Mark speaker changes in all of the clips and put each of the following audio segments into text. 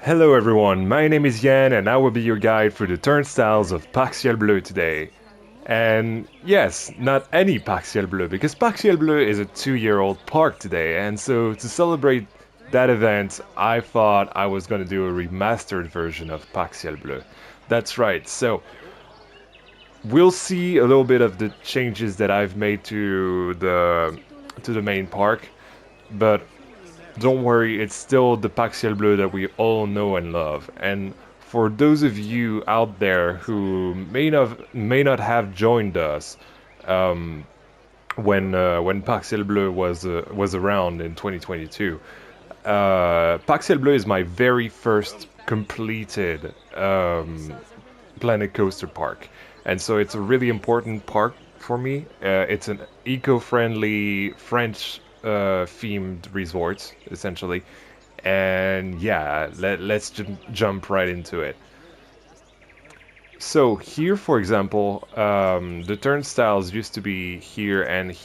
Speaker 1: Hello everyone, my name is Yan and I will be your guide through the turnstiles of Parc Ciel Bleu today. And yes, not any Parc Ciel Bleu, because Parc Ciel Bleu is a 2-year-old park today, and so to celebrate that event, I thought I was going to do a remastered version of Parc Ciel Bleu. That's right, so we'll see a little bit of the changes that I've made to the main park, but don't worry, it's still the Parc Ciel Bleu that we all know and love. And for those of you out there who may not have joined us um, when Parc Ciel Bleu was around in 2022, Parc Ciel Bleu is my very first completed Planet Coaster park, and so it's a really important park for me. It's an eco-friendly French themed resort, essentially, and yeah, let's jump right into it. So here, for example, the turnstiles used to be here, and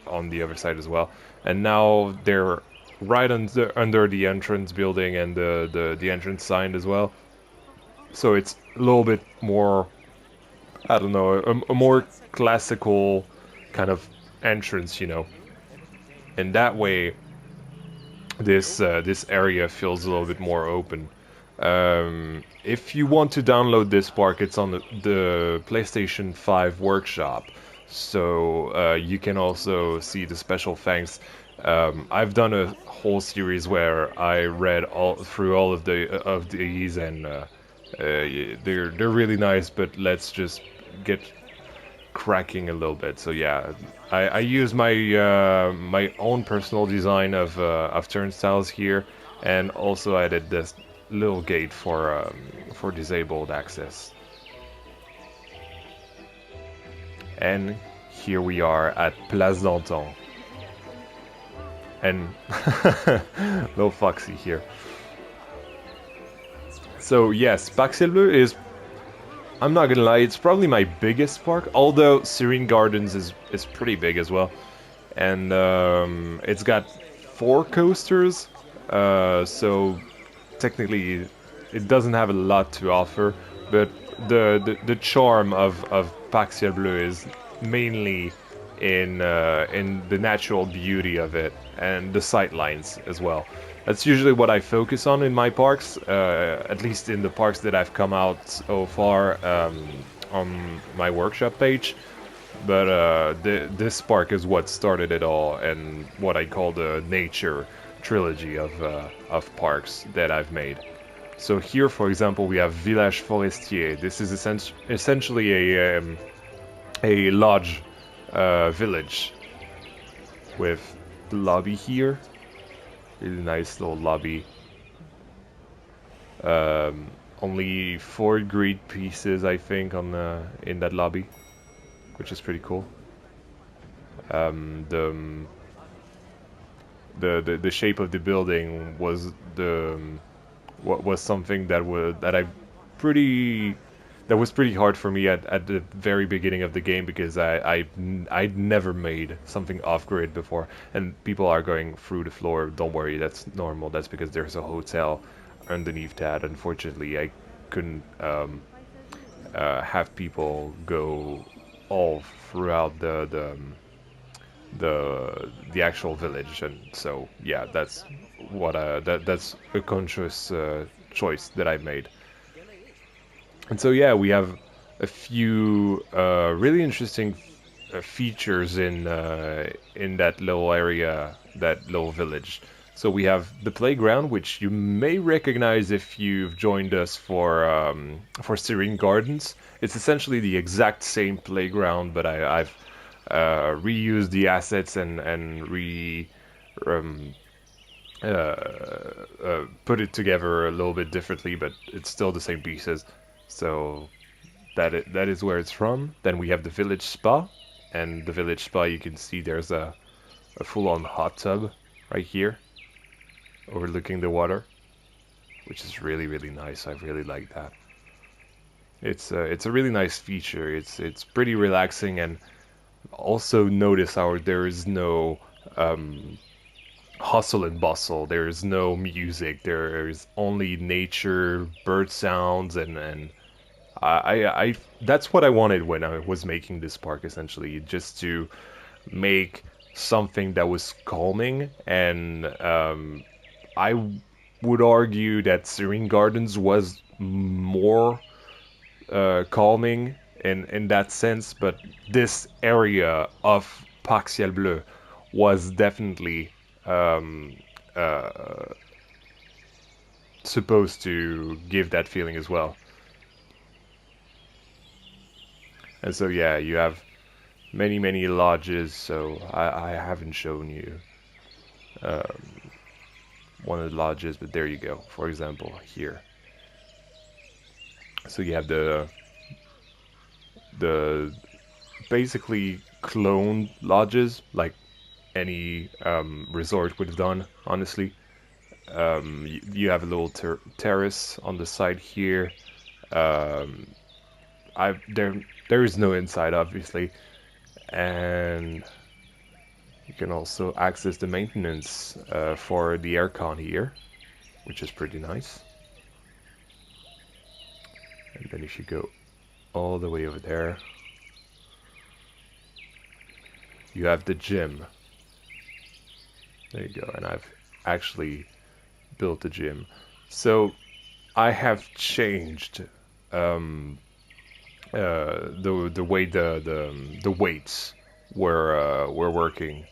Speaker 1: on the other side as well, and now they're right under the entrance building and the entrance sign as well. So it's a little bit more, I don't know, a more classical kind of entrance, and that way this area feels a little bit more open. If you want to download this park, it's on the PlayStation 5 workshop, so you can also see the special thanks. I've done a whole series where I read all through all of these, and they're really nice. But let's just get cracking a little bit. So yeah, I use my own personal design of turnstiles here, and also added this little gate for disabled access. And here we are at Place d'Anton, and little Foxy here. So yes, Parc Ciel Bleu is, I'm not gonna lie, it's probably my biggest park, although Serene Gardens is pretty big as well. And it's got 4 coasters, so technically it doesn't have a lot to offer, but the charm of Parc Ciel Bleu is mainly in the natural beauty of it and the sight lines as well. That's usually what I focus on in my parks, at least in the parks that I've come out so far on my workshop page. But this park is what started it all, and what I call the nature trilogy of parks that I've made. So here, for example, we have Village Forestier. This is essentially a lodge village with the lobby here. Really nice little lobby. Only 4 grid pieces, I think, on in that lobby, which is pretty cool. The shape of the building was what was something pretty that was pretty hard for me at the very beginning of the game, because I'd never made something off grid before, and people are going through the floor. Don't worry, that's normal. That's because there's a hotel underneath that. Unfortunately, I couldn't have people go all throughout the actual village, and so yeah, that's that's a conscious choice that I made. And so yeah, we have a few really interesting features in that little area, that little village. So we have the playground, which you may recognize if you've joined us for Serene Gardens. It's essentially the exact same playground, but I've reused the assets and um, put it together a little bit differently, but it's still the same pieces. So that is where it's from. Then we have the village spa, and the village spa, you can see there's a full-on hot tub right here, overlooking the water, which is really nice. I really like that. It's a really nice feature. It's pretty relaxing, and also notice how there is no um, hustle and bustle. There is no music. There is only nature, bird sounds, and that's what I wanted when I was making this park. Essentially, just to make something that was calming, and I would argue that Serene Gardens was more calming in that sense, but this area of Parc Ciel Bleu was definitely um, uh, supposed to give that feeling as well. And so yeah, you have many lodges. So I haven't shown you one of the lodges, but there you go. For example, here. So you have the basically cloned lodges, like any resort would have done, honestly. You have a little terrace on the side here. Um, there is no inside, obviously, and you can also access the maintenance for the aircon here, which is pretty nice. And then if you go all the way over there, you have the gym. There you go, and I've actually built the gym. So I have changed the way the weights were working,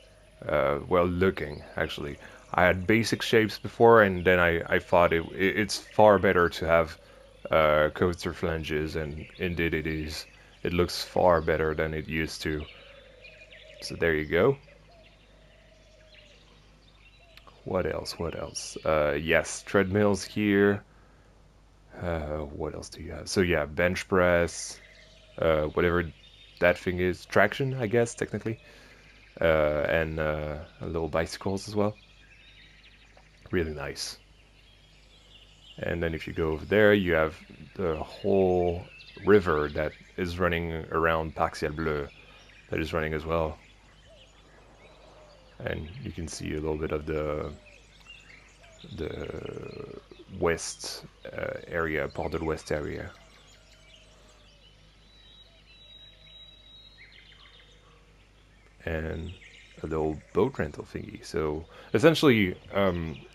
Speaker 1: well looking actually. I had basic shapes before, and then I thought it's far better to have coaster flanges, and indeed it is. It looks far better than it used to. So there you go. What else? What else? Yes, treadmills here. What else do you have? So yeah, bench press, whatever that thing is, traction, I guess technically, and little bicycles as well. Really nice. And then if you go over there, you have the whole river that is running around Parc Ciel Bleu, that is running as well. And you can see a little bit of the west area, Port de l'Ouest area. And a little boat rental thingy. So essentially,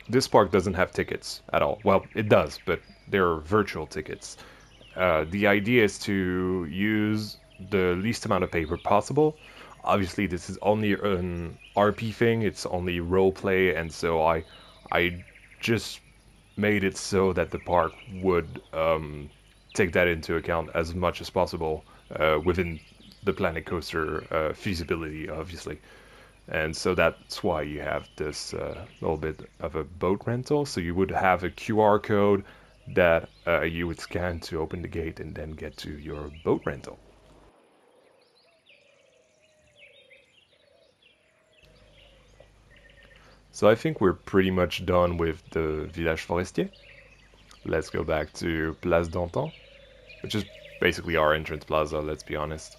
Speaker 1: this park doesn't have tickets at all. Well, it does, but they're virtual tickets. The idea is to use the least amount of paper possible. Obviously, this is only an RP thing. It's only role play, and so I just made it so that the park would take that into account as much as possible within the Planet Coaster feasibility, obviously. And so that's why you have this little bit of a boat rental. So you would have a QR code that you would scan to open the gate and then get to your boat rental. So I think we're pretty much done with the Village Forestier. Let's go back to Place d'Antan, which is basically our entrance plaza, let's be honest.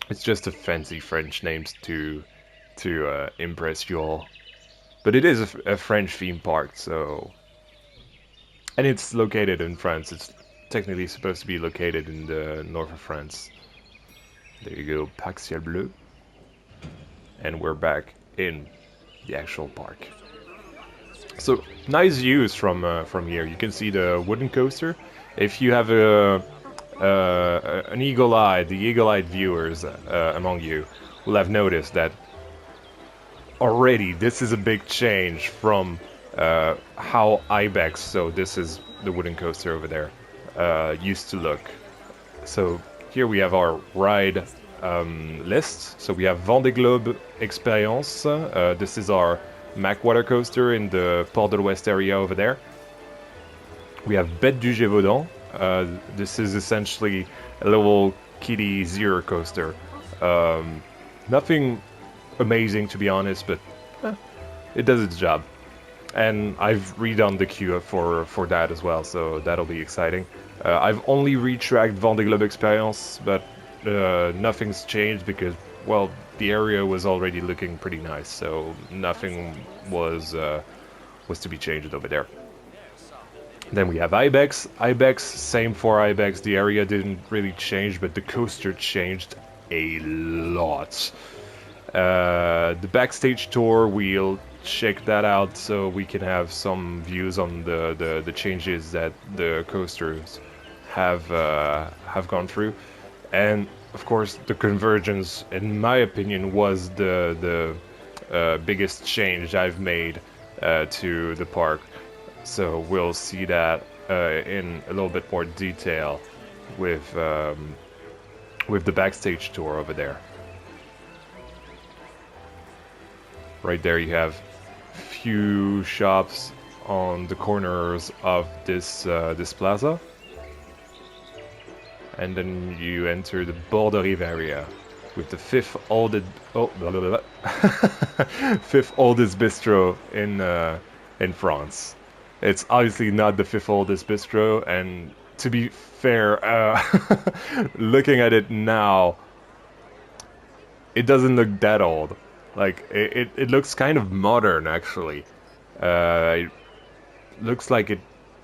Speaker 1: It's just a fancy French names to impress you all. But it is a French theme park, so... And it's located in France. It's technically supposed to be located in the north of France. There you go, Parc Ciel Bleu. And we're back in the actual park. So, nice views from here. You can see the wooden coaster. If you have an eagle-eyed, the eagle-eyed viewers among you will have noticed that already this is a big change from how Ibex, so this is the wooden coaster over there, used to look. So here we have our ride list. So we have Vendée Globe Experience. This is our Mack water coaster in the Port de l'Ouest area over there. We have Bête du Gévaudan. This is essentially a little kiddie Zierer coaster. Nothing amazing, to be honest, but it does its job. And I've redone the queue for that as well, so that'll be exciting. I've only retracked Vendée Globe Experience, but nothing's changed because, well, the area was already looking pretty nice, so nothing was to be changed over there. Then we have Ibex. Ibex, same for Ibex. The area didn't really change, but the coaster changed a lot. The Backstage Tour, we'll check that out so we can have some views on the changes that the coasters have gone through. And of course, the Convergence, in my opinion, was the biggest change I've made to the park. So we'll see that in a little bit more detail with the Backstage Tour over there. Right there you have few shops on the corners of this this plaza. And then you enter the Bord de Rive area with the fifth oldest fifth oldest bistro in France. It's obviously not the fifth oldest bistro, and to be fair, looking at it now, it doesn't look that old. Like, it looks kind of modern, actually. It looks like it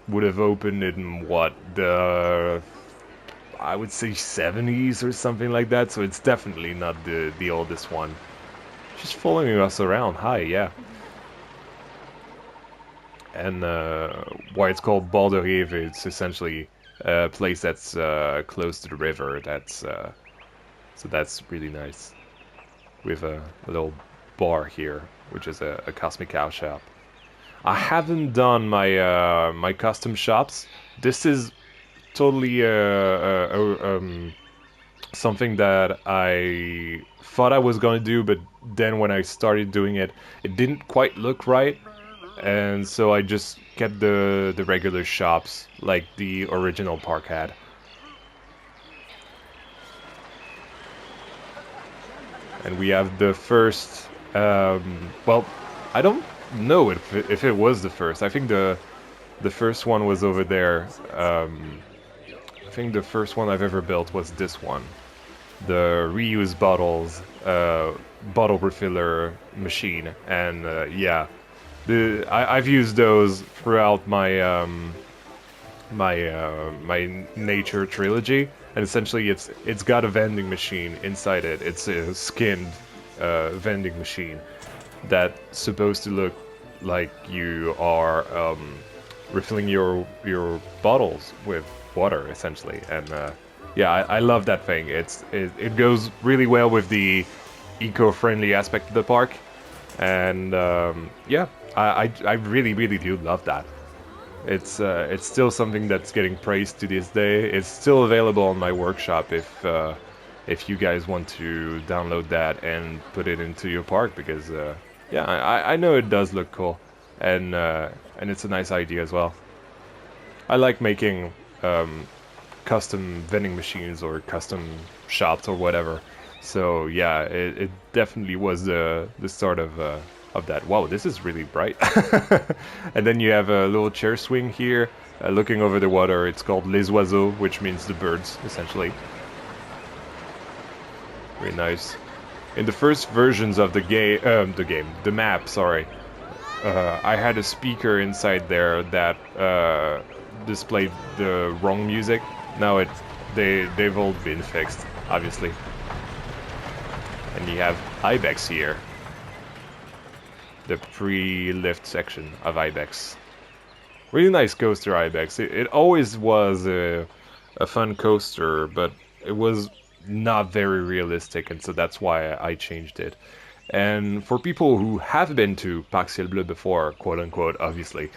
Speaker 1: would have opened in, what, I would say 70s or something like that, so it's definitely not the oldest one. She's following us around. Hi, yeah. And why it's called Bord de Rive, it's essentially a place that's close to the river. So that's really nice. We have a little bar here, which is a Cosmic Cow shop. I haven't done my my custom shops. This is totally something that I thought I was gonna do, but then when I started doing it, it didn't quite look right. And so I just kept the regular shops like the original park had. And we have the first, well, I don't know if it was the first. I think the first one was over there. I think the first one I've ever built was this one. The reuse bottles, bottle refiller machine. And yeah. I've used those throughout my my nature trilogy, and essentially it's got a vending machine inside it. It's a skinned vending machine that's supposed to look like you are refilling your bottles with water, essentially. And yeah, I love that thing. It goes really well with the eco-friendly aspect of the park, and yeah. I really do love that. It's still something that's getting praised to this day. It's still available on my workshop if you guys want to download that and put it into your park, because yeah, I know it does look cool, and it's a nice idea as well. I like making custom vending machines or custom shops or whatever. So yeah, it definitely was the start of that. Wow, this is really bright. And then you have a little chair swing here, looking over the water. It's called Les Oiseaux, which means the birds, essentially. Very nice. In the first versions of the map, sorry, I had a speaker inside there that displayed the wrong music. Now they've all been fixed, obviously. And you have Ibex here. The pre-lift section of Ibex. Really nice coaster, Ibex. It always was a fun coaster, but it was not very realistic, and so that's why I changed it. And for people who have been to Parc Ciel Bleu before, quote-unquote, obviously,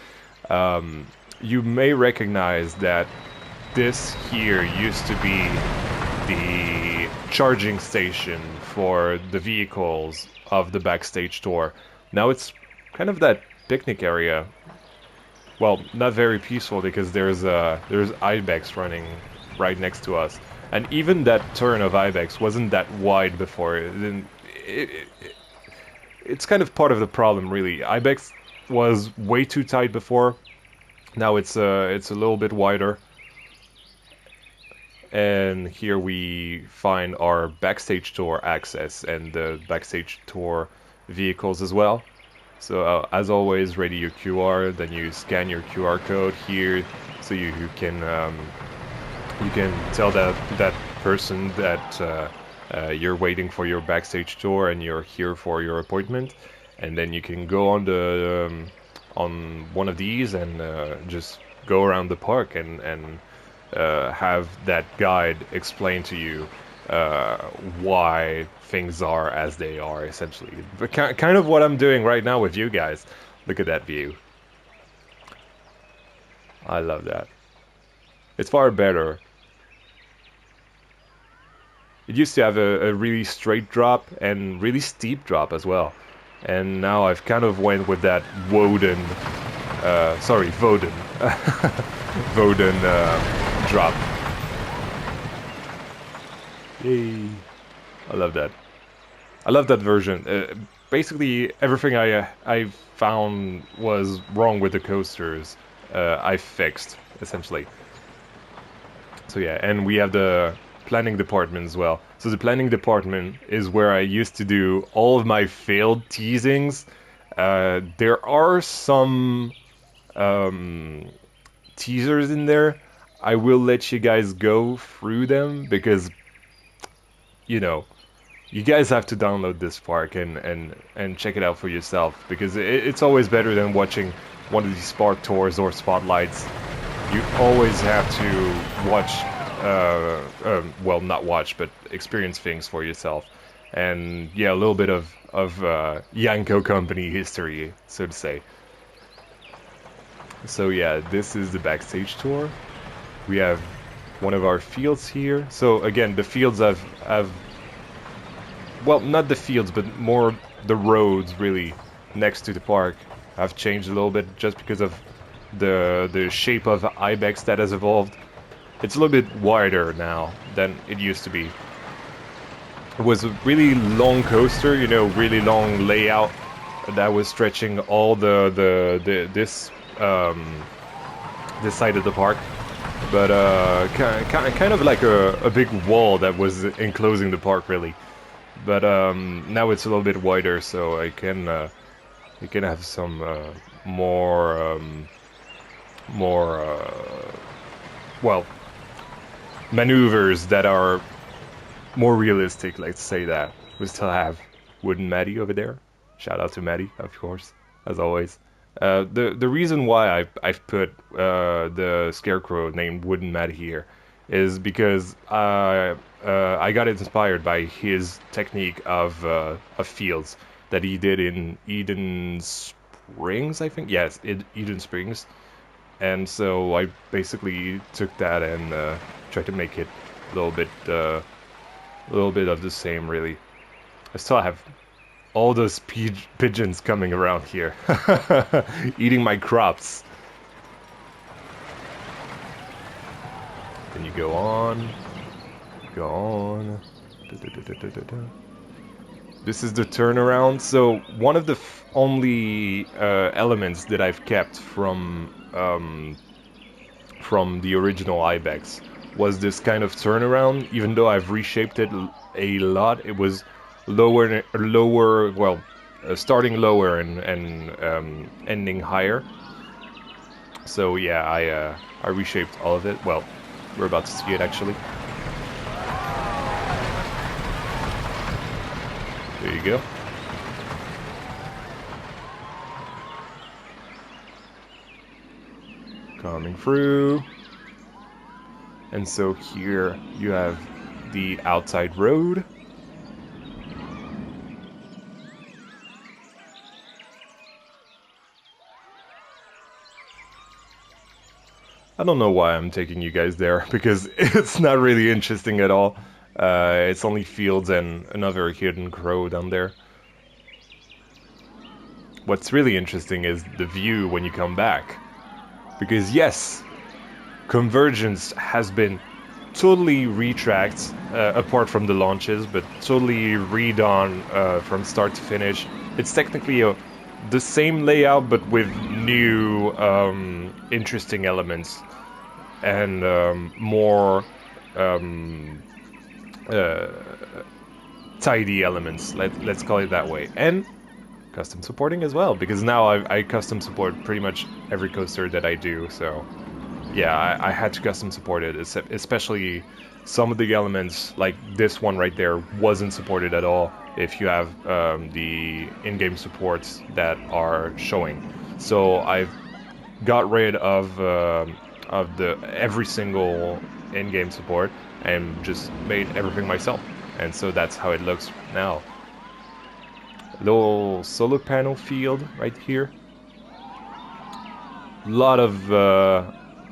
Speaker 1: you may recognize that this here used to be the charging station for the vehicles of the Backstage Tour. Now it's kind of that picnic area. Well, not very peaceful, because there's Ibex running right next to us, and even that turn of Ibex wasn't that wide before. It's kind of part of the problem, really. Ibex was way too tight before. Now it's a little bit wider. and here we find our Backstage Tour access and the Backstage Tour vehicles as well. So as always, ready your QR, then you scan your QR code here, so you can tell that person that you're waiting for your Backstage Tour and you're here for your appointment, and then you can go on one of these and just go around the park and have that guide explain to you why things are as they are, essentially. But kind of what I'm doing right now with you guys. Look at that view. I love that. It's far better. It used to have a really straight drop and really steep drop as well. And now I've kind of went with that Woden, Voden, Voden drop. Yay. I love that. I love that version. Basically, everything I found was wrong with the coasters, I fixed, essentially. So yeah, and we have the planning department as well. So the planning department is where I used to do all of my failed teasings. There are some teasers in there. I will let you guys go through them because, you know, you guys have to download this park and check it out for yourself, because it's always better than watching one of these spark tours or spotlights. You always have to watch, well, not watch, but experience things for yourself. And yeah, a little bit of Yanko Company history, so to say. So yeah, this is the Backstage Tour. We have one of our fields here. So again, the fields have well, not the fields, but more the roads really next to the park have changed a little bit just because of the shape of Ibex that has evolved. It's a little bit wider now than it used to be. It was a really long coaster, you know, really long layout that was stretching all this side of the park. But kind of like a big wall that was enclosing the park, really. But now it's a little bit wider, so I can have some more well, maneuvers that are more realistic. Let's say that. We still have Wooden Maddie over there. Shout out to Maddie, of course, as always. The reason why I've put the scarecrow named Wooden Maddie here is because I got inspired by his technique of fields that he did in Eden Springs, I think. Yes, Eden Springs. And so I basically took that and tried to make it a little bit of the same, really. I still have all those pigeons coming around here, eating my crops. Then you go on. This is the turnaround. So one of the only elements that I've kept from the original Ibex was this kind of turnaround. Even though I've reshaped it a lot, it was lower. Well, starting lower and ending higher. So yeah, I reshaped all of it. Well, we're about to see it actually. There you go. Coming through. And so here you have the outside road. I don't know why I'm taking you guys there, because it's not really interesting at all. It's only fields and another hidden crow down there. What's really interesting is the view when you come back. Because yes, Convergence has been totally retracked, apart from the launches, but totally redone from start to finish. It's technically the same layout, but with new interesting elements and more tidy elements. Let's call it that way, and custom supporting as well, because now I custom support pretty much every coaster that I do. So yeah, I had to custom support it, especially some of the elements, like this one right there, wasn't supported at all if you have the in-game supports that are showing. So I've got rid of the every single in-game support and just made everything myself. And so that's how it looks now. Little solar panel field right here. A lot of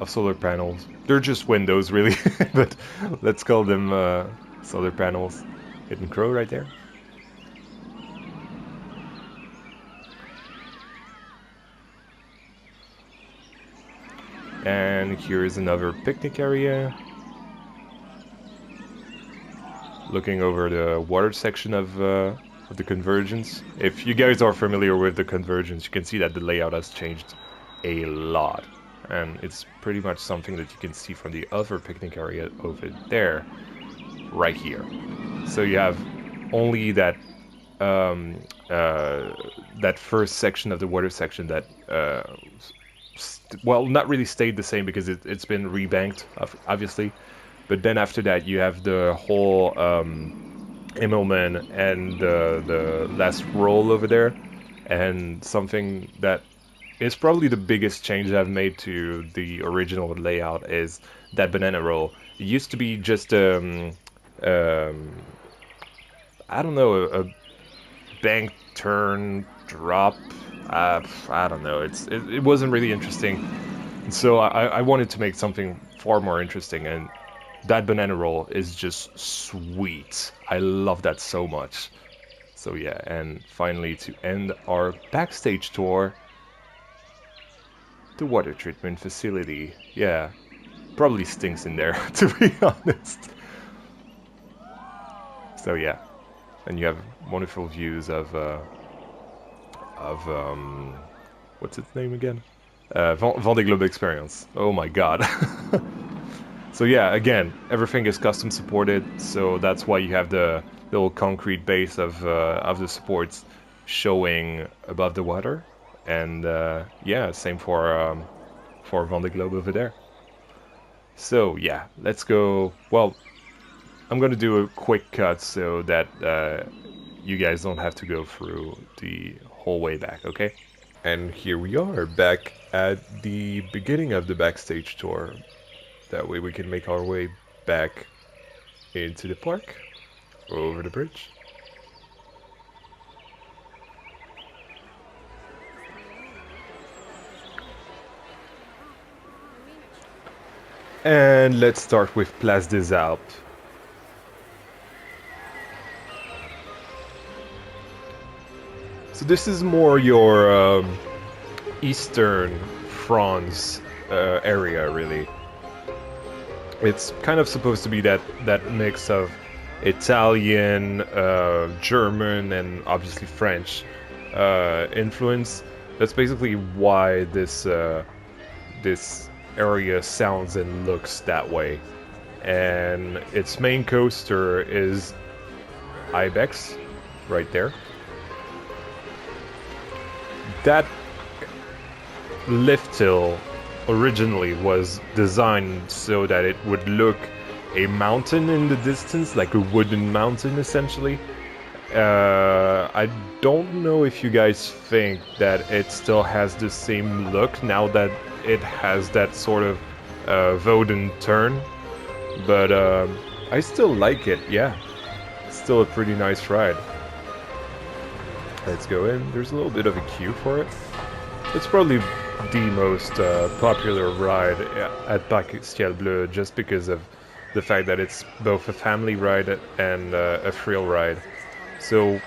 Speaker 1: solar panels. They're just windows, really, but let's call them solar panels. Hidden Crow right there. And here is another picnic area. Looking over the water section of the Convergence. If you guys are familiar with the Convergence, you can see that the layout has changed a lot. And it's pretty much something that you can see from the other picnic area over there, right here. So you have only that that first section of the water section that well, not really stayed the same because it's been rebanked, obviously. But then after that, you have the whole Immelman and the last roll over there, and something that is probably the biggest change I've made to the original layout is that banana roll. It used to be just I don't know, a bank turn drop. I don't know. It wasn't really interesting. So I wanted to make something far more interesting, and that banana roll is just sweet. I love that so much. So yeah, and finally to end our backstage tour, the water treatment facility. Yeah, probably stinks in there, to be honest. So yeah, and you have wonderful views of what's its name again? Vendée Globe Experience. Oh my god. So yeah, again, everything is custom supported, so that's why you have the little concrete base of the supports showing above the water, and yeah, same for Vendée Globe over there. So yeah, let's go. Well, I'm gonna do a quick cut so that you guys don't have to go through the whole way back, okay? And here we are, back at the beginning of the backstage tour. That way we can make our way back into the park, over the bridge. And let's start with Place des Alpes. So this is more your Eastern France area, really. It's kind of supposed to be that mix of Italian, German, and obviously French influence. That's basically why this this area sounds and looks that way. And its main coaster is Ibex, right there. That lift hill originally was designed so that it would look a mountain in the distance, like a wooden mountain essentially. I don't know if you guys think that it still has the same look now that it has that sort of Vauden turn, but I still like it, yeah. It's still a pretty nice ride. Let's go in. There's a little bit of a queue for it. It's probably the most popular ride at Parc Ciel Bleu just because of the fact that it's both a family ride and a thrill ride. So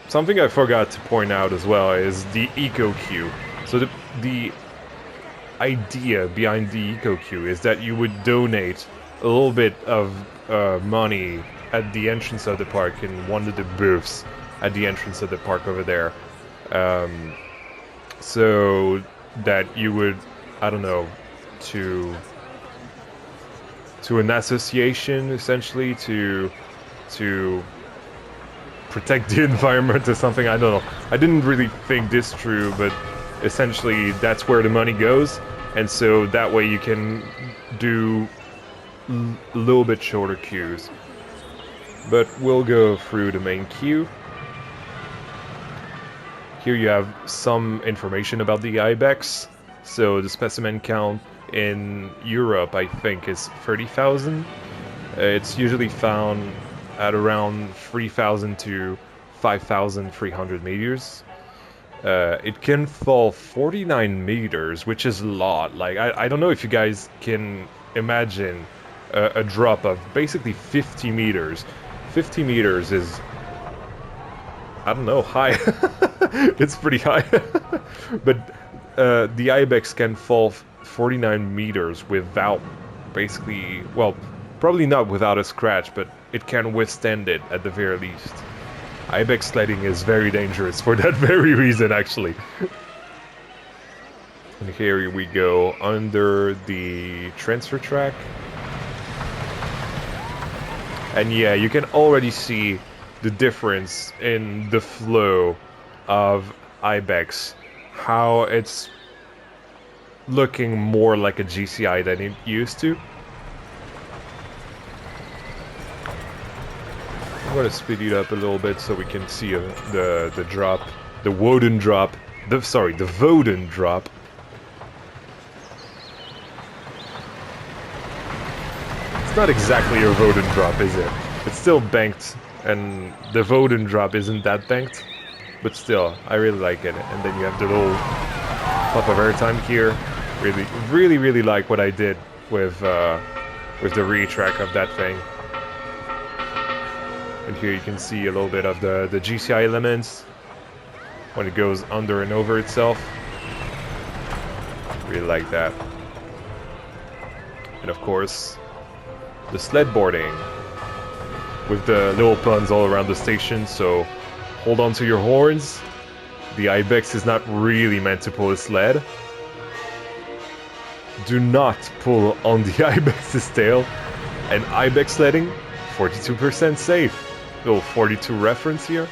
Speaker 1: something I forgot to point out as well is the eco queue. So the idea behind the eco queue is that you would donate a little bit of money at the entrance of the park in one of the booths at the entrance of the park over there. So that you would, I don't know, to to an association essentially to protect the environment or something. I don't know. I didn't really think this through, but essentially that's where the money goes, and so that way you can do a little bit shorter queues. But we'll go through the main queue. Here you have some information about the Ibex. So the specimen count in Europe, I think, is 30,000. It's usually found at around 3,000 to 5,300 meters. It can fall 49 meters, which is a lot. Like, I don't know if you guys can imagine a drop of basically 50 meters. 50 meters is, I don't know, high. It's pretty high. But the Ibex can fall 49 meters without basically, well, probably not without a scratch, but it can withstand it at the very least. Ibex sledding is very dangerous for that very reason, actually. And here we go under the transfer track. And yeah, you can already see the difference in the flow of Ibex, how it's looking more like a GCI than it used to. I'm going to speed it up a little bit so we can see the drop, the Woden drop, the Voden drop. It's not exactly a Voden drop, is it? It's still banked, and the Voden drop isn't that banked, but still, I really like it. And then you have the little pop of airtime here. Really like what I did with the retrack of that thing. And here you can see a little bit of the GCI elements when it goes under and over itself. Really like that. And of course, the sled boarding with the little puns all around the station, so hold on to your horns. The Ibex is not really meant to pull a sled. Do not pull on the Ibex's tail. And Ibex sledding, 42% safe. Little 42 reference here.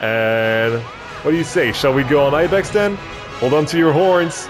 Speaker 1: And what do you say? Shall we go on Ibex then? Hold on to your horns.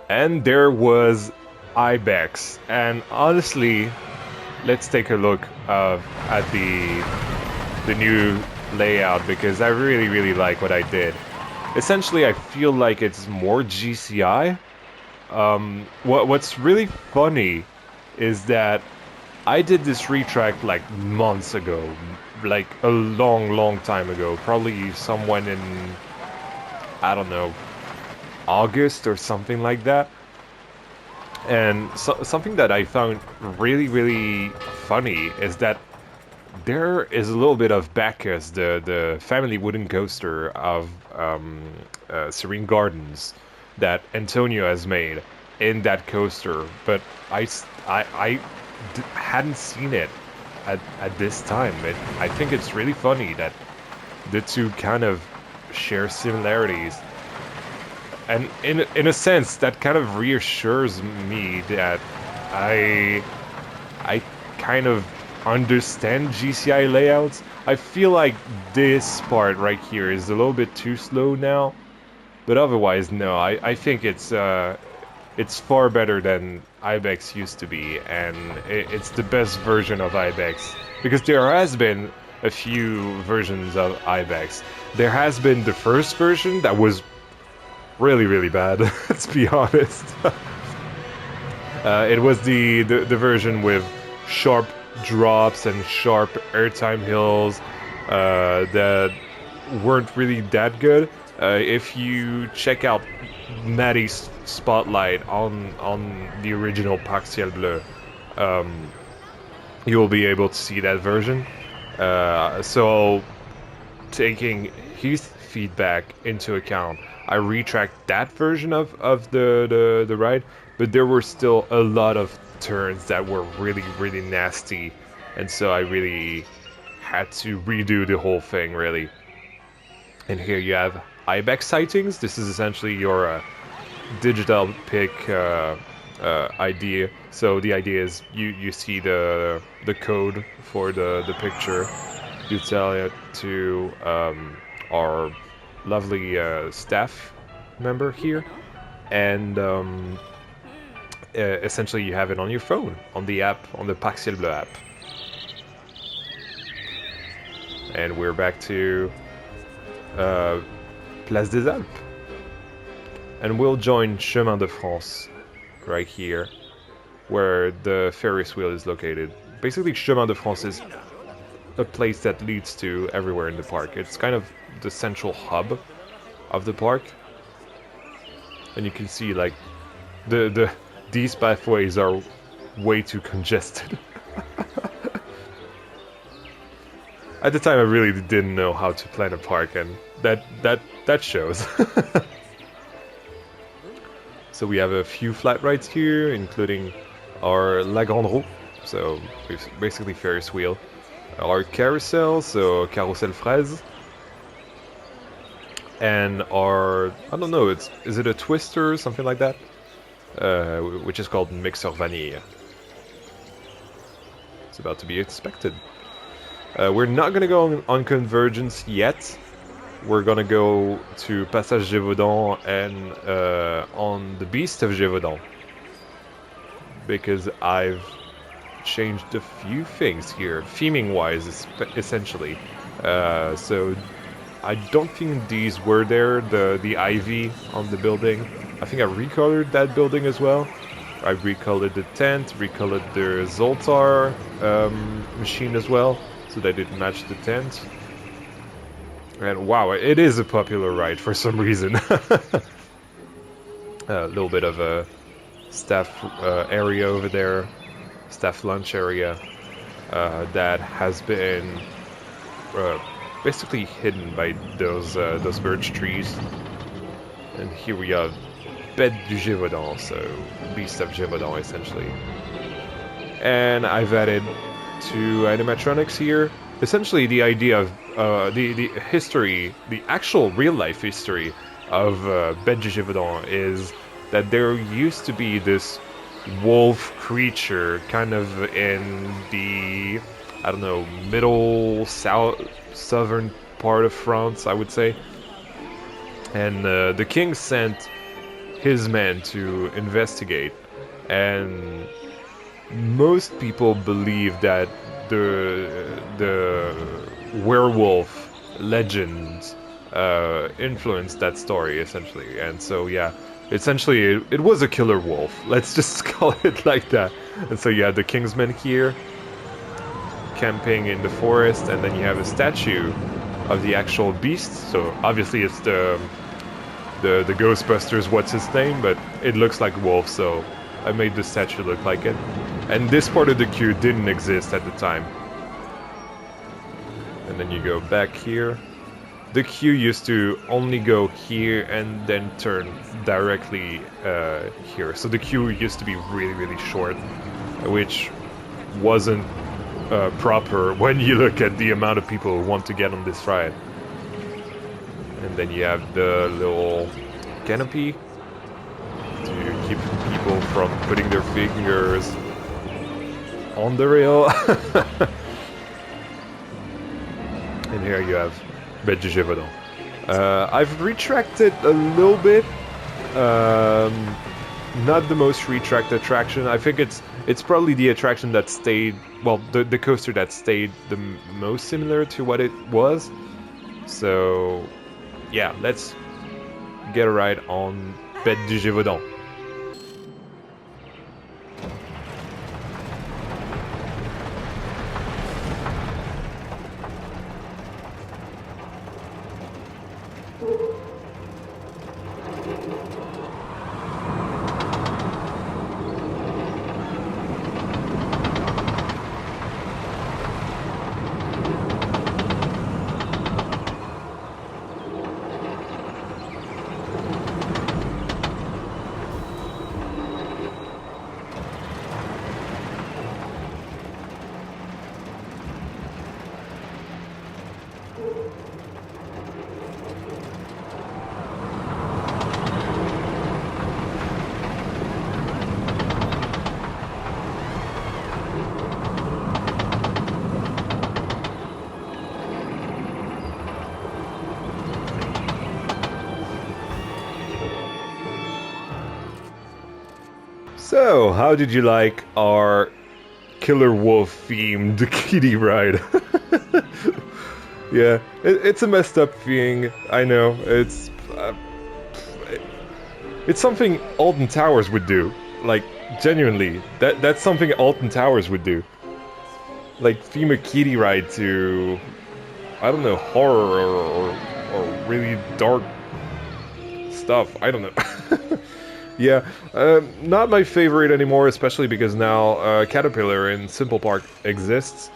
Speaker 1: And there was Ibex, and honestly, let's take a look at the new layout, because I really like what I did. Essentially, I feel like it's more GCI. What's really funny is that I did this retrack like months ago, like a long time ago, probably someone in, I don't know, August or something like that. And something that I found really funny is that there is a little bit of Bacchus, the family wooden coaster of Serene Gardens that Antonio has made in that coaster, but I hadn't seen it at this time. I think it's really funny that the two kind of share similarities. And in a sense, that kind of reassures me that I kind of understand GCI layouts. I feel like this part right here is a little bit too slow now. But otherwise, no. I think it's far better than Ibex used to be, and it's the best version of Ibex because there has been a few versions of Ibex. There has been the first version that was really, really bad. Let's be honest. It was the version with sharp drops and sharp airtime hills that weren't really that good. If you check out Maddie's spotlight on the original Parc Ciel Bleu, you'll be able to see that version. So taking his feedback into account, I retracked that version of the ride, but there were still a lot of turns that were really, really nasty, and so I really had to redo the whole thing, really. And here you have Ibex sightings. This is essentially your digital pick idea. So the idea is you see the code for the picture. You tell it to our lovely staff member here, and essentially you have it on your phone, on the app, on the Parc Ciel Bleu app. And we're back to Place des Alpes. And we'll join Chemin de France right here, where the Ferris wheel is located. Basically, Chemin de France is a place that leads to everywhere in the park. It's kind of the central hub of the park. And you can see, like, these pathways are way too congested. At the time, I really didn't know how to plan a park, and that shows. So we have a few flat rides here, including our La Grande Roue, so basically Ferris wheel, our carousel, so Carousel Fraise, and our, I don't know, is it a twister or something like that? Which is called Mixer Vanille. It's about to be expected. We're not gonna go on Convergence yet. We're gonna go to Passage Gévaudan and on the Beast of Gévaudan, because I've changed a few things here, theming wise, essentially. So I don't think these were there, the ivy on the building. I think I recolored that building as well. I recolored the tent, recolored the Zoltar machine as well, so that it matched the tent. And wow, it is a popular ride for some reason. A little bit of a staff area over there, staff lunch area, that has been basically hidden by those birch trees. And here we have Bête du Gévaudan, so Beast of Gévaudan essentially. And I've added two animatronics here. Essentially, the idea of the history, the actual real-life history of Bête du Gévaudan is that there used to be this wolf creature kind of in the, I don't know, middle southern part of France, I would say. And the king sent his men to investigate, and most people believe that the werewolf legends influenced that story, essentially. And so yeah, essentially it was a killer wolf, let's just call it like that. And so you have the kingsmen here camping in the forest, and then you have a statue of the actual beast. So obviously it's the Ghostbusters, what's his name, but it looks like wolf, so I made the statue look like it. And this part of the queue didn't exist at the time. And then you go back here. The queue used to only go here and then turn directly here. So the queue used to be really, really short, which wasn't proper when you look at the amount of people who want to get on this ride. And then you have the little canopy to keep people from putting their fingers on the rail. And here you have Bête du Gévaudan. I've retracted a little bit. Not the most retracted attraction. I think it's probably the attraction that stayed, well, the coaster that stayed the most similar to what it was. So, yeah, let's get a ride on Bête du Gévaudan. So, how did you like our Killer Wolf themed kiddie ride? Yeah, it's a messed up thing. I know it's something Alton Towers would do. Like genuinely, that's something Alton Towers would do. Like theme a kiddie ride to, I don't know, horror or really dark stuff. I don't know. Yeah, not my favorite anymore, especially because now Caterpillar in Simple Park exists.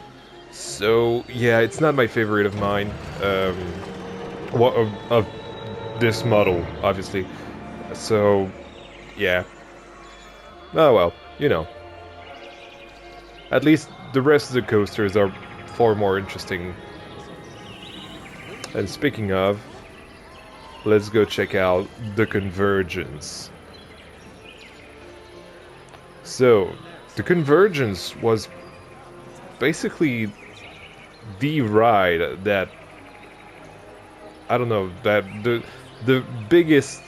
Speaker 1: So yeah, it's not my favorite of mine. Of this model, obviously. So yeah. Oh well, you know. At least the rest of the coasters are far more interesting. And speaking of, let's go check out the Convergence. So, the Convergence was basically the ride that, I don't know, that the biggest,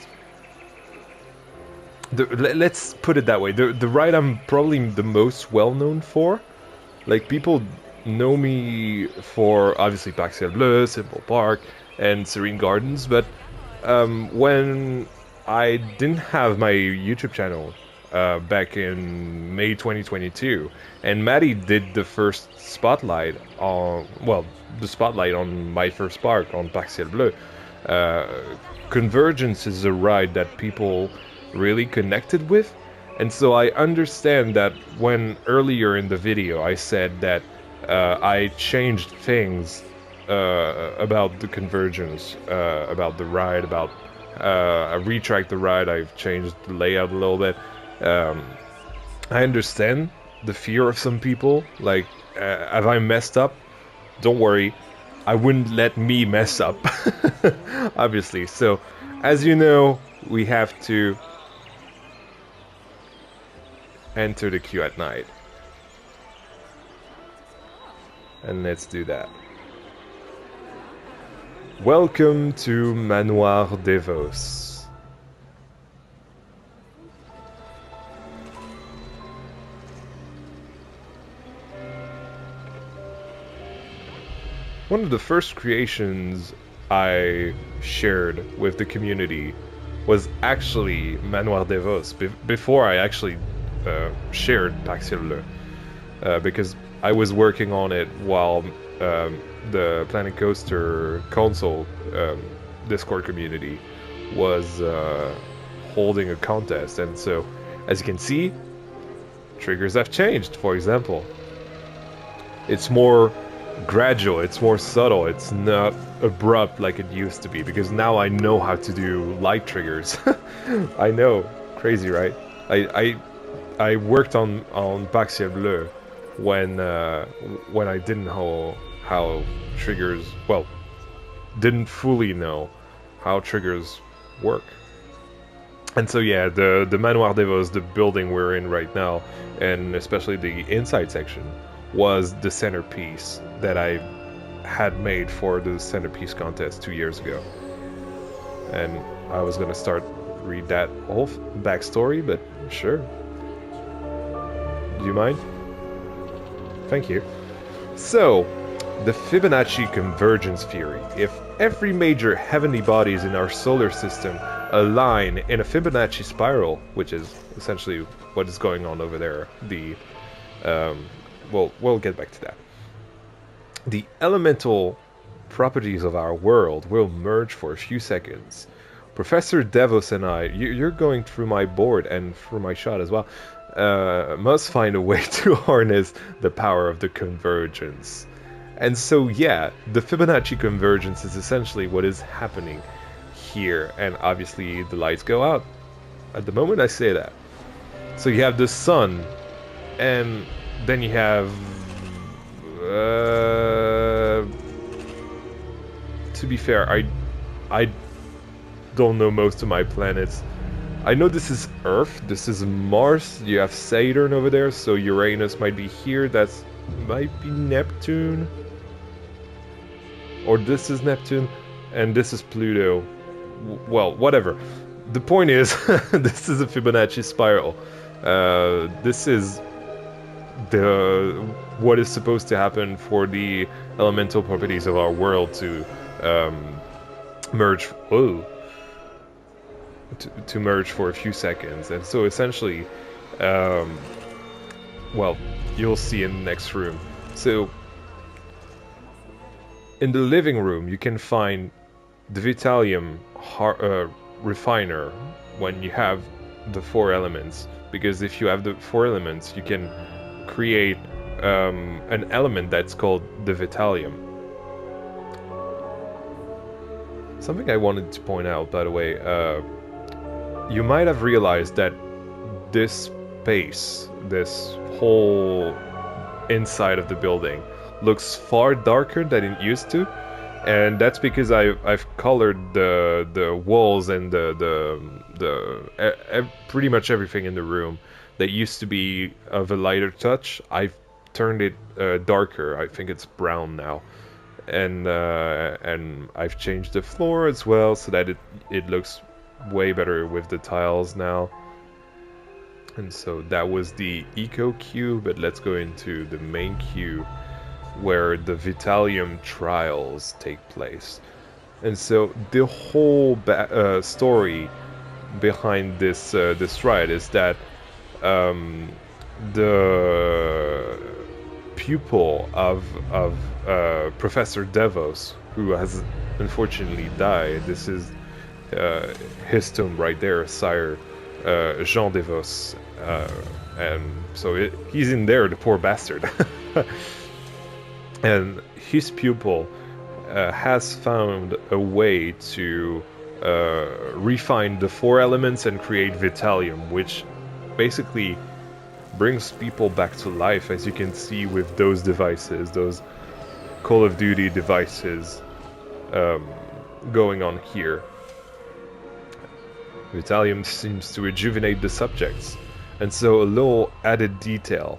Speaker 1: let's put it that way, the ride I'm probably the most well known for. Like, people know me for obviously Parc Ciel Bleu, Simple Park, and Serene Gardens, but when I didn't have my YouTube channel back in May 2022, and Maddie did the first spotlight on, well, the spotlight on my first park on Parc Ciel Bleu. Convergence is a ride that people really connected with, and so I understand that when earlier in the video I said that I changed things about the Convergence, about the ride, about I retracked the ride, I've changed the layout a little bit. I understand the fear of some people, like, have I messed up? Don't worry, I wouldn't let me mess up, obviously. So, as you know, we have to enter the queue at night. And let's do that. Welcome to Manoir des Vosses. One of the first creations I shared with the community was actually Manoir des Vosses, before I actually shared Parc Ciel Bleu, because I was working on it while the Planet Coaster console Discord community was holding a contest, and so, as you can see, triggers have changed. For example, it's more gradual, it's more subtle, it's not abrupt like it used to be, because now I know how to do light triggers. I know, crazy, right? I worked on Parc Ciel Bleu when I didn't know how triggers, well, didn't fully know how triggers work. And so yeah, the Manoir des Vosses, the building we're in right now, and especially the inside section, was the centerpiece that I had made for the centerpiece contest 2 years ago. And I was gonna start read that whole backstory, but sure. Do you mind? Thank you. So, the Fibonacci convergence theory. If every major heavenly bodies in our solar system align in a Fibonacci spiral, which is essentially what is going on over there, we'll get back to that. The elemental properties of our world will merge for a few seconds. Professor Devos and I, you're going through my board and through my shot as well, must find a way to harness the power of the convergence. And so, yeah, the Fibonacci convergence is essentially what is happening here. And obviously the lights go out at the moment I say that. So you have the sun, and then you have... to be fair, I don't know most of my planets. I know this is Earth, this is Mars, you have Saturn over there, so Uranus might be here, that's might be Neptune. Or this is Neptune, and this is Pluto. Well, whatever. The point is, this is a Fibonacci spiral. This is what is supposed to happen for the elemental properties of our world to merge. Whoa. To merge for a few seconds, and so essentially, well, you'll see in the next room. So, in the living room, you can find the Vitalium refiner when you have the 4 elements, because if you have the 4 elements, you can create an element that's called the Vitalium. Something I wanted to point out, by the way, you might have realized that this space, this whole inside of the building, looks far darker than it used to, and that's because I've colored the walls and pretty much everything in the room that used to be of a lighter touch. I've turned it darker. I think it's brown now, and I've changed the floor as well so that it looks way better with the tiles now. And so that was the eco queue, but let's go into the main queue where the Vitalium trials take place. And so the whole story behind this ride is that the pupil of Professor Devos, who has unfortunately died, this is his tomb right there, Sire Jean Devos, and so he's in there, the poor bastard. And his pupil has found a way to refine the 4 elements and create Vitalium, which basically brings people back to life, as you can see with those devices, those Call of Duty devices going on here. Vitalium seems to rejuvenate the subjects, and so a little added detail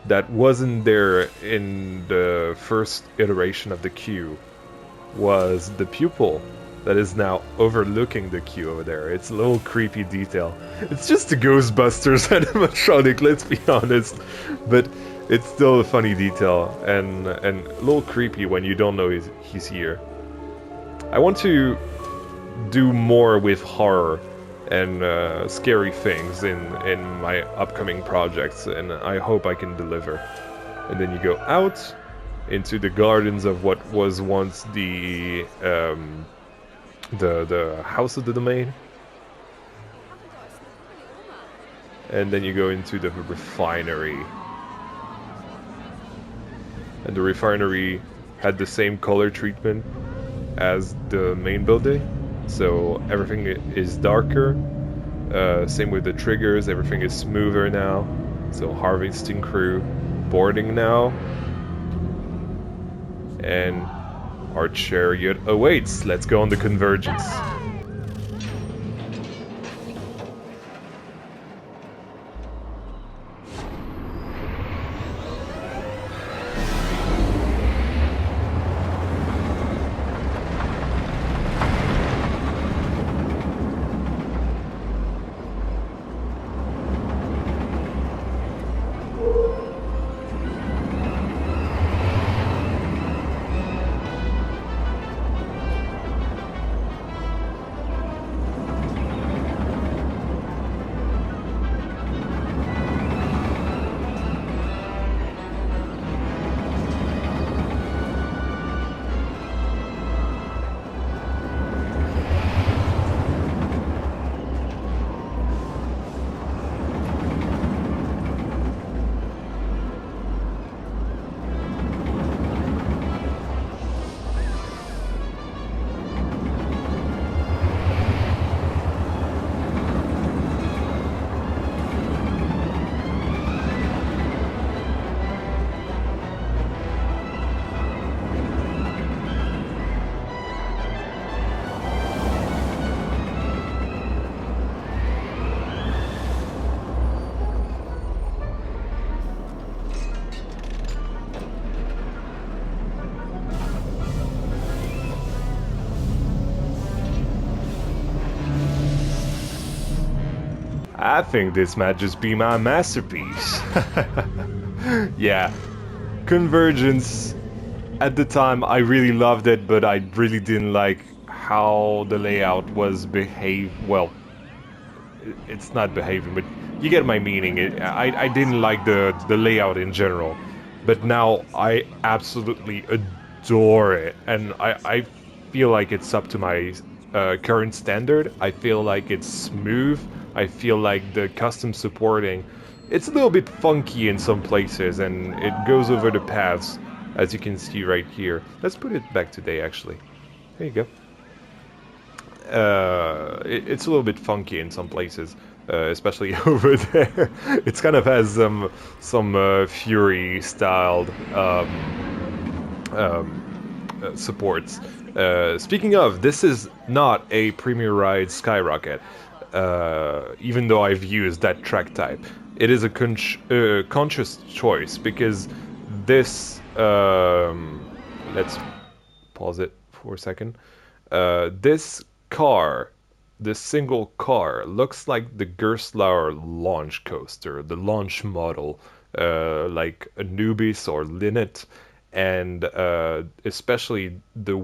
Speaker 1: that wasn't there in the first iteration of the queue was the pupil that is now overlooking the queue over there. It's a little creepy detail. It's just the Ghostbusters animatronic, let's be honest, but it's still a funny detail and a little creepy when you don't know he's here. I want to do more with horror and scary things in my upcoming projects, and I hope I can deliver. And then you go out into the gardens of what was once the House of the Domain, and then you go into the refinery. And the refinery had the same color treatment as the main building. So everything is darker, same with the triggers, everything is smoother now. So harvesting crew boarding now, and our chariot awaits. Let's go on the Convergence. I think this might just be my masterpiece. Yeah, Convergence. At the time, I really loved it, but I really didn't like how the layout was well, it's not behaving, but you get my meaning. I didn't like the layout in general, but now I absolutely adore it, and I feel like it's up to my current standard. I feel like it's smooth. I feel like the custom supporting, it's a little bit funky in some places, and it goes over the paths, as you can see right here. Let's put it back today, actually. There you go. It's a little bit funky in some places, especially over there. It's kind of has some Fury styled supports. Speaking of, this is not a Premier Ride Skyrocket, even though I've used that track type. It is a conscious choice because this. Let's pause it for a second. This car, this single car, looks like the Gerstlauer launch coaster, the launch model, like Anubis or Linnet, and especially the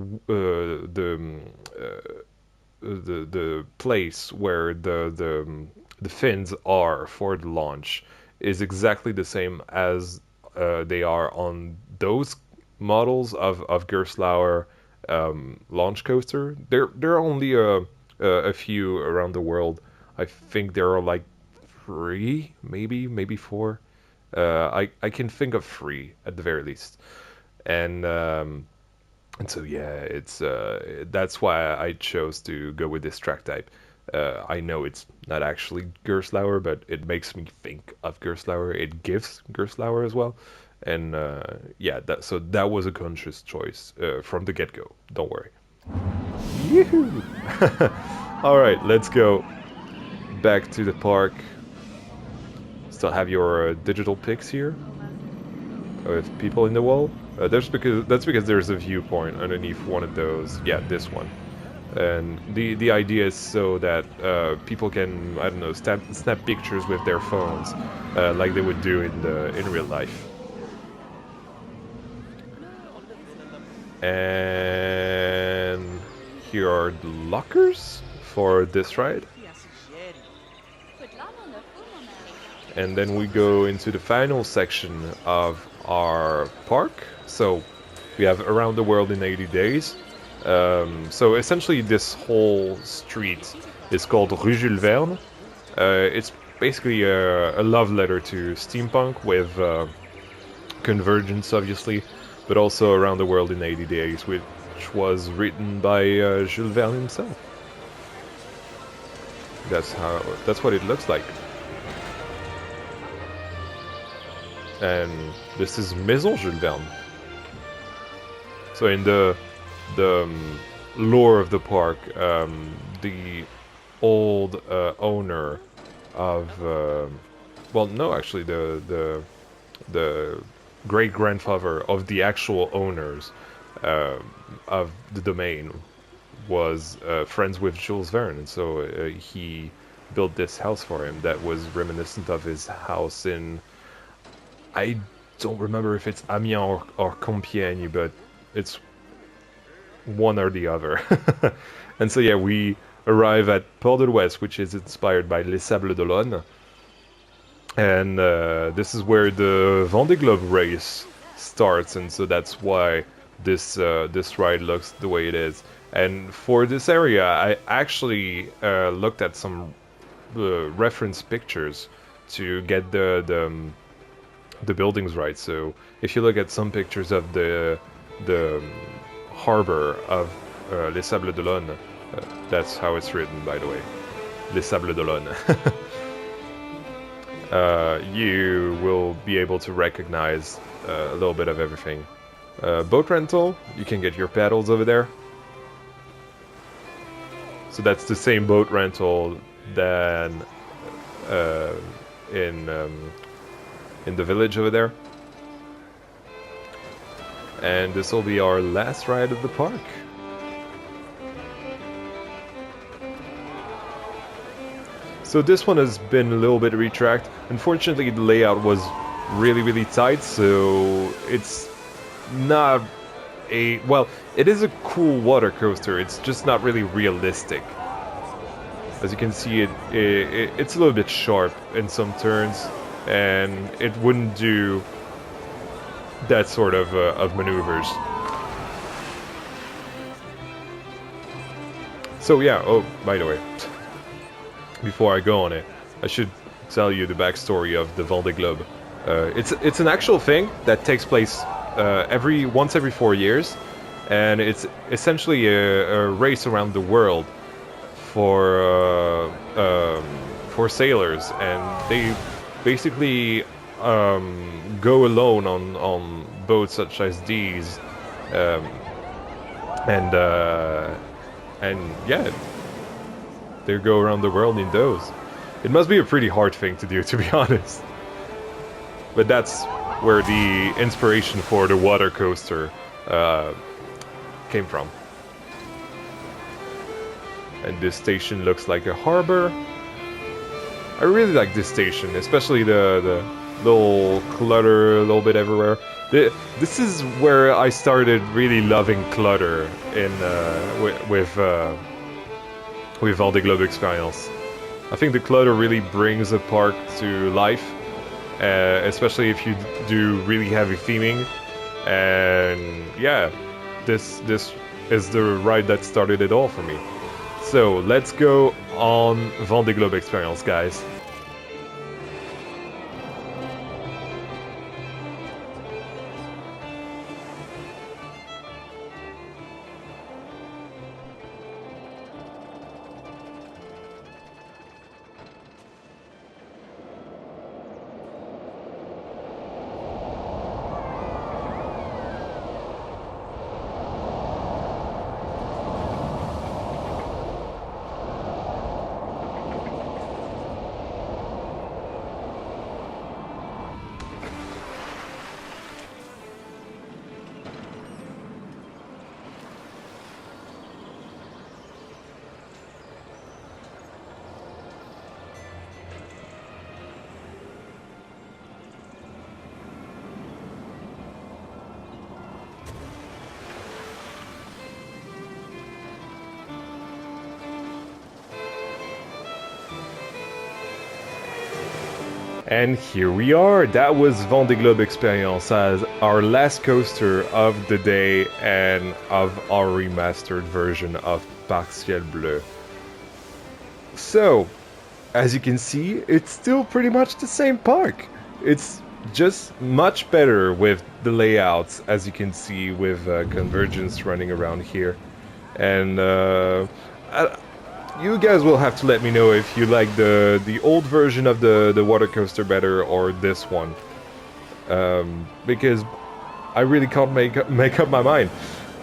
Speaker 1: place where the fins are for the launch is exactly the same as they are on those models of Gerstlauer launch coaster. There are only a few around the world. I think there are like 3, maybe 4. I can think of 3 at the very least, and so yeah, it's that's why I chose to go with this track type. I know it's not actually Gerstlauer, but it makes me think of Gerstlauer. It gives Gerstlauer as well, and yeah, so that was a conscious choice from the get-go. Don't worry. Yoo-hoo! All right, let's go back to the park. Still have your digital pics here with people in the wall. That's because there's a viewpoint underneath one of those. Yeah, this one. And the idea is so that people can, I don't know, snap pictures with their phones, like they would do in real life. And here are the lockers for this ride. And then we go into the final section of our park. So we have Around the World in 80 Days. So essentially this whole street is called Rue Jules Verne. It's basically a love letter to steampunk with Convergence, obviously, but also Around the World in 80 Days, which was written by Jules Verne himself. That's what it looks like. And this is Maison Jules Verne. So in the lore of the park, the old owner of well, no, actually the great grandfather of the actual owners of the domain was friends with Jules Verne, and so he built this house for him that was reminiscent of his house in, I don't remember if it's Amiens or Compiègne, but it's one or the other. And so yeah, we arrive at Port de l'Ouest, which is inspired by Les Sables d'Olonne. And this is where the Vendée Globe race starts, and so that's why this ride looks the way it is. And for this area, I actually looked at some reference pictures to get the buildings right. So if you look at some pictures of the harbor of Les Sables d'Olonne, that's how it's written, by the way, Les Sables d'Olonne. You will be able to recognize a little bit of everything. Boat rental, you can get your paddles over there. So that's the same boat rental than in the village over there. And this will be our last ride of the park. So this one has been a little bit retracked. Unfortunately, the layout was really tight, so it's not a... Well, it is a cool water coaster, it's just not really realistic. As you can see, it's a little bit sharp in some turns, and it wouldn't do that sort of maneuvers. So yeah, oh, by the way, before I go on it, I should tell you the backstory of the Vendée Globe. It's an actual thing that takes place once every 4 years, and it's essentially a race around the world for sailors, and they basically go alone on boats such as these, and yeah, they go around the world in those. It must be a pretty hard thing to do, to be honest. But that's where the inspiration for the water coaster came from. And this station looks like a harbor. I really like this station, especially the little clutter a little bit everywhere. This is where I started really loving clutter in with Vendée Globe experience. I think the clutter really brings a park to life, especially if you do really heavy theming. And yeah, this is the ride that started it all for me. So let's go on Vendée Globe experience, guys. And here we are, that was Vendée Globe Experience as our last coaster of the day and of our remastered version of Parc Ciel Bleu. So, as you can see, it's still pretty much the same park. It's just much better with the layouts, as you can see with Convergence running around here. And you guys will have to let me know if you like the old version of the water coaster better or this one, because I really can't make up my mind.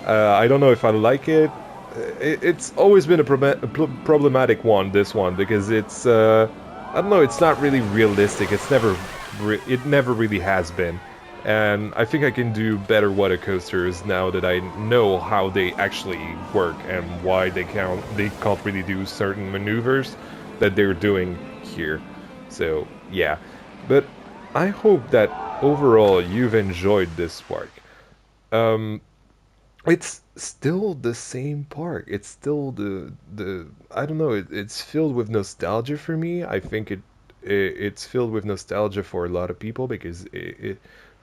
Speaker 1: I don't know if I like it. It's always been a problematic one, this one, because it's I don't know, it's not really realistic. It never really has been. And I think I can do better water coasters now that I know how they actually work and why they can't really do certain maneuvers that they're doing here. So yeah, but I hope that overall you've enjoyed this park. It's still the same park. It's still the I don't know. It's filled with nostalgia for me. I think it's filled with nostalgia for a lot of people because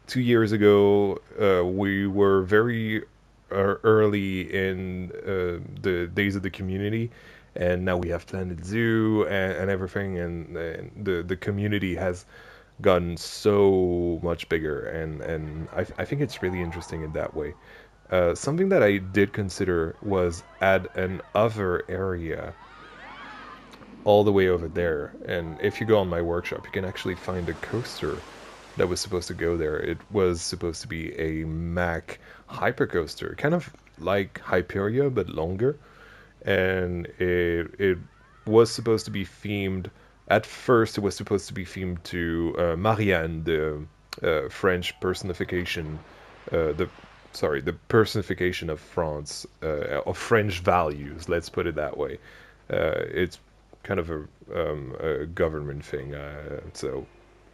Speaker 1: 2 years ago, we were very early in the days of the community, and now we have Planet Zoo and everything, and the community has gotten so much bigger, and I think it's really interesting in that way. Something that I did consider was add an other area all the way over there, and if you go on my workshop, you can actually find a coaster that was supposed to go there. It was supposed to be a Mack hypercoaster, kind of like Hyperia but longer, and it was supposed to be themed. At first, it was supposed to be themed to Marianne, the French personification, the personification of France, of French values. Let's put it that way. It's kind of a government thing. So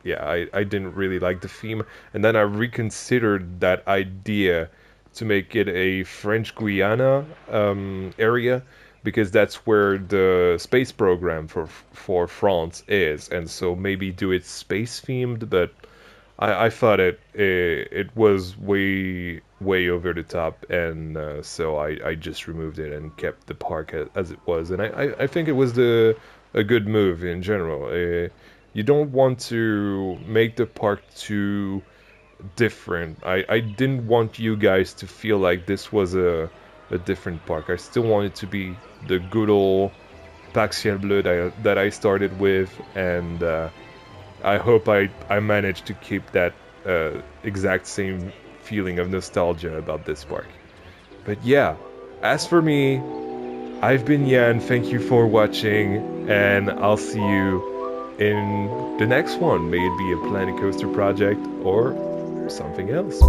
Speaker 1: yeah, I didn't really like the theme, and then I reconsidered that idea to make it a French Guiana area because that's where the space program for France is, and so maybe do it space themed, but I thought it was way over the top, and so I just removed it and kept the park as it was, and I think it was a good move in general. You don't want to make the park too different. I didn't want you guys to feel like this was a different park. I still want it to be the good old Parc Ciel Bleu that I started with, and I hope I managed to keep that exact same feeling of nostalgia about this park. But yeah, as for me, I've been Yan, thank you for watching, and I'll see you in the next one. May it be a Planet Coaster project or something else.